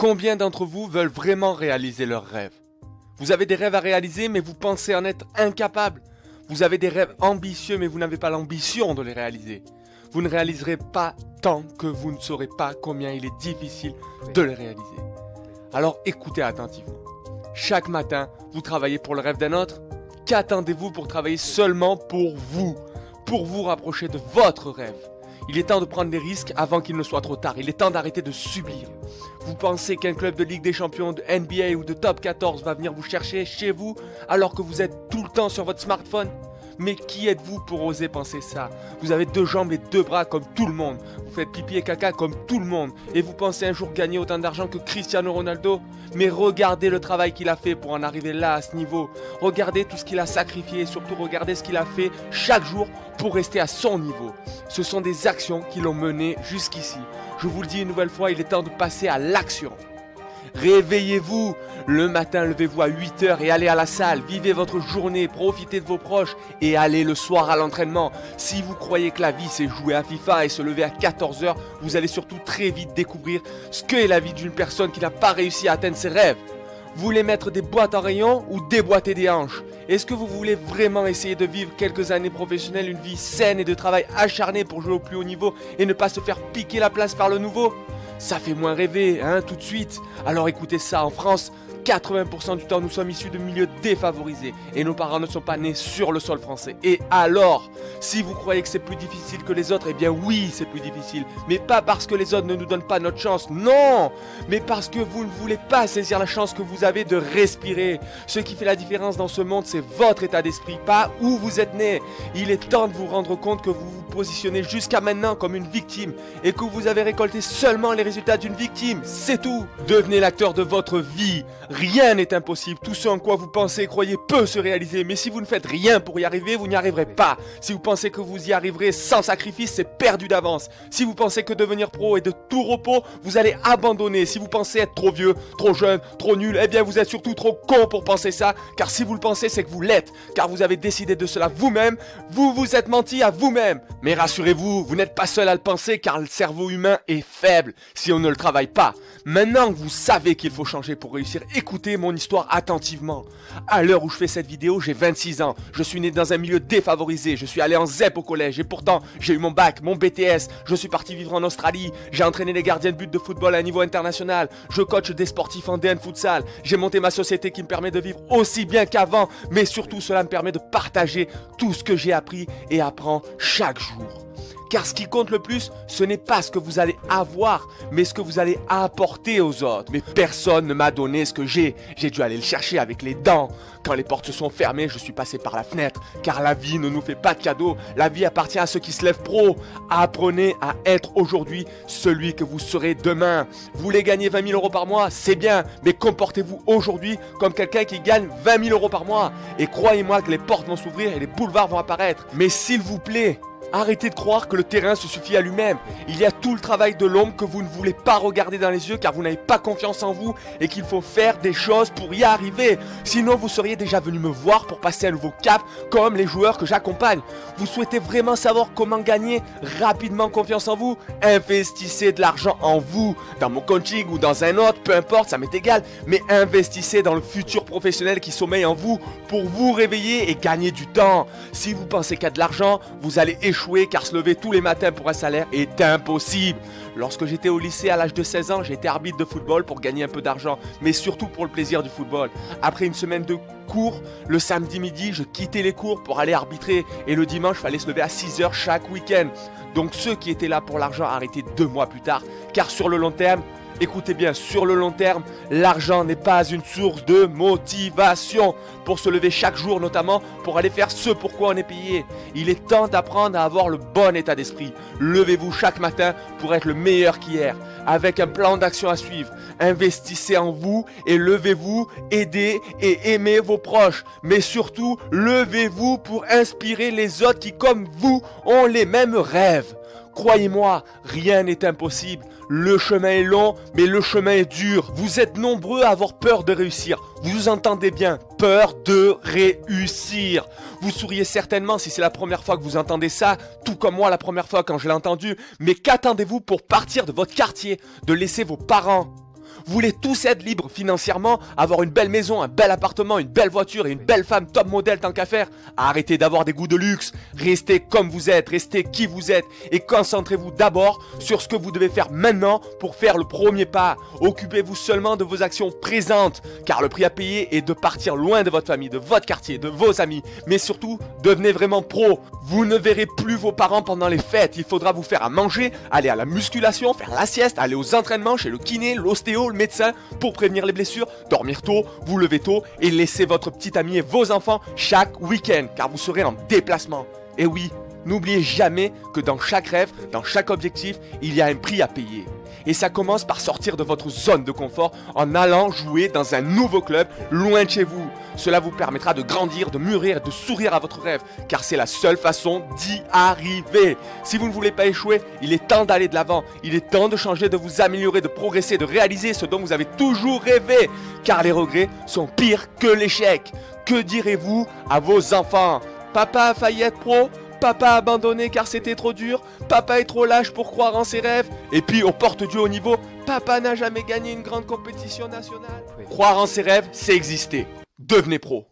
Combien d'entre vous veulent vraiment réaliser leurs rêves? Vous avez des rêves à réaliser, mais vous pensez en être incapable. Vous avez des rêves ambitieux, mais vous n'avez pas l'ambition de les réaliser. Vous ne réaliserez pas tant que vous ne saurez pas combien il est difficile de les réaliser. Alors écoutez attentivement. Chaque matin, vous travaillez pour le rêve d'un autre. Qu'attendez-vous pour travailler seulement pour vous rapprocher de votre rêve? Il est temps de prendre des risques avant qu'il ne soit trop tard. Il est temps d'arrêter de subir. Vous pensez qu'un club de Ligue des Champions, de NBA ou de Top 14 va venir vous chercher chez vous alors que vous êtes tout le temps sur votre smartphone? Mais qui êtes-vous pour oser penser ça? Vous avez 2 jambes et 2 bras comme tout le monde. Vous faites pipi et caca comme tout le monde. Et vous pensez un jour gagner autant d'argent que Cristiano Ronaldo? Mais regardez le travail qu'il a fait pour en arriver là, à ce niveau. Regardez tout ce qu'il a sacrifié et surtout regardez ce qu'il a fait chaque jour pour rester à son niveau. Ce sont des actions qui l'ont mené jusqu'ici. Je vous le dis une nouvelle fois, il est temps de passer à l'action. Réveillez-vous, le matin levez-vous à 8h et allez à la salle, vivez votre journée, profitez de vos proches et allez le soir à l'entraînement. Si vous croyez que la vie c'est jouer à FIFA et se lever à 14h, vous allez surtout très vite découvrir ce qu'est la vie d'une personne qui n'a pas réussi à atteindre ses rêves. Vous voulez mettre des boîtes en rayon ou déboîter des hanches? Est-ce que vous voulez vraiment essayer de vivre quelques années professionnelles, une vie saine et de travail acharné pour jouer au plus haut niveau et ne pas se faire piquer la place par le nouveau? Ça fait moins rêver, hein, tout de suite. Alors écoutez ça, en France, 80% du temps, nous sommes issus de milieux défavorisés et nos parents ne sont pas nés sur le sol français. Et alors, si vous croyez que c'est plus difficile que les autres, eh bien oui, c'est plus difficile. Mais pas parce que les autres ne nous donnent pas notre chance, non, mais parce que vous ne voulez pas saisir la chance que vous avez de respirer. Ce qui fait la différence dans ce monde, c'est votre état d'esprit, pas où vous êtes né. Il est temps de vous rendre compte que vous vous positionnez jusqu'à maintenant comme une victime et que vous avez récolté seulement les résultats d'une victime, c'est tout. Devenez l'acteur de votre vie. Rien n'est impossible, tout ce en quoi vous pensez et croyez peut se réaliser, mais si vous ne faites rien pour y arriver, vous n'y arriverez pas. Si vous pensez que vous y arriverez sans sacrifice, c'est perdu d'avance. Si vous pensez que devenir pro est de tout repos, vous allez abandonner. Si vous pensez être trop vieux, trop jeune, trop nul, eh bien vous êtes surtout trop con pour penser ça, car si vous le pensez, c'est que vous l'êtes, car vous avez décidé de cela vous-même, vous vous êtes menti à vous-même. Mais rassurez-vous, vous n'êtes pas seul à le penser, car le cerveau humain est faible si on ne le travaille pas. Maintenant que vous savez qu'il faut changer pour réussir, écoutez mon histoire attentivement. À l'heure où je fais cette vidéo, j'ai 26 ans. Je suis né dans un milieu défavorisé. Je suis allé en ZEP au collège et pourtant, j'ai eu mon bac, mon BTS. Je suis parti vivre en Australie. J'ai entraîné les gardiens de but de football à un niveau international. Je coach des sportifs en DN Futsal. J'ai monté ma société qui me permet de vivre aussi bien qu'avant. Mais surtout, cela me permet de partager tout ce que j'ai appris et apprends chaque jour. Car ce qui compte le plus, ce n'est pas ce que vous allez avoir, mais ce que vous allez apporter aux autres. Mais personne ne m'a donné ce que j'ai. J'ai dû aller le chercher avec les dents. Quand les portes se sont fermées, je suis passé par la fenêtre. Car la vie ne nous fait pas de cadeaux. La vie appartient à ceux qui se lèvent pro. Apprenez à être aujourd'hui celui que vous serez demain. Vous voulez gagner 20 000 € par mois, c'est bien. Mais comportez-vous aujourd'hui comme quelqu'un qui gagne 20 000 € par mois. Et croyez-moi que les portes vont s'ouvrir et les boulevards vont apparaître. Mais s'il vous plaît, arrêtez de croire que le terrain se suffit à lui-même. Il y a tout le travail de l'ombre que vous ne voulez pas regarder dans les yeux car vous n'avez pas confiance en vous et qu'il faut faire des choses pour y arriver. Sinon, vous seriez déjà venu me voir pour passer un nouveau cap comme les joueurs que j'accompagne. Vous souhaitez vraiment savoir comment gagner rapidement confiance en vous? Investissez de l'argent en vous, dans mon coaching ou dans un autre, peu importe, ça m'est égal. Mais investissez dans le futur professionnel qui sommeille en vous pour vous réveiller et gagner du temps. Si vous pensez qu'à de l'argent, vous allez échouer car se lever tous les matins pour un salaire est impossible. Lorsque j'étais au lycée à l'âge de 16 ans, j'ai été arbitre de football pour gagner un peu d'argent, mais surtout pour le plaisir du football. Après une semaine de cours, le samedi midi, je quittais les cours pour aller arbitrer et le dimanche, il fallait se lever à 6h chaque week-end. Donc ceux qui étaient là pour l'argent arrêtaient 2 mois plus tard, car sur le long terme, écoutez bien, sur le long terme, l'argent n'est pas une source de motivation pour se lever chaque jour, notamment pour aller faire ce pourquoi on est payé. Il est temps d'apprendre à avoir le bon état d'esprit. Levez-vous chaque matin pour être le meilleur qu'hier, avec un plan d'action à suivre. Investissez en vous et levez-vous, aidez et aimez vos proches. Mais surtout, levez-vous pour inspirer les autres qui, comme vous, ont les mêmes rêves. Croyez-moi, rien n'est impossible. Le chemin est long, mais le chemin est dur. Vous êtes nombreux à avoir peur de réussir. Vous entendez bien, peur de réussir. Vous souriez certainement si c'est la première fois que vous entendez ça, tout comme moi la première fois quand je l'ai entendu. Mais qu'attendez-vous pour partir de votre quartier, de laisser vos parents, Vous voulez tous être libres financièrement, avoir une belle maison, un bel appartement, une belle voiture et une belle femme top modèle tant qu'à faire. Arrêtez d'avoir des goûts de luxe, restez comme vous êtes, restez qui vous êtes et concentrez-vous d'abord sur ce que vous devez faire maintenant pour faire le premier pas. Occupez-vous seulement de vos actions présentes, car le prix à payer est de partir loin de votre famille, de votre quartier, de vos amis. Mais surtout, devenez vraiment pro. Vous ne verrez plus vos parents pendant les fêtes. Il faudra vous faire à manger, aller à la musculation, faire la sieste, aller aux entraînements chez le kiné, l'ostéo, le médecin pour prévenir les blessures, dormir tôt, vous lever tôt et laisser votre petit ami et vos enfants chaque week-end car vous serez en déplacement. Et oui, n'oubliez jamais que dans chaque rêve, dans chaque objectif, il y a un prix à payer. Et ça commence par sortir de votre zone de confort en allant jouer dans un nouveau club loin de chez vous. Cela vous permettra de grandir, de mûrir et de sourire à votre rêve, car c'est la seule façon d'y arriver. Si vous ne voulez pas échouer, il est temps d'aller de l'avant. Il est temps de changer, de vous améliorer, de progresser, de réaliser ce dont vous avez toujours rêvé, car les regrets sont pires que l'échec. Que direz-vous à vos enfants? Papa a failli être pro? Papa a abandonné car c'était trop dur. Papa est trop lâche pour croire en ses rêves. Et puis aux portes du haut niveau, papa n'a jamais gagné une grande compétition nationale. Croire en ses rêves, c'est exister. Devenez pro.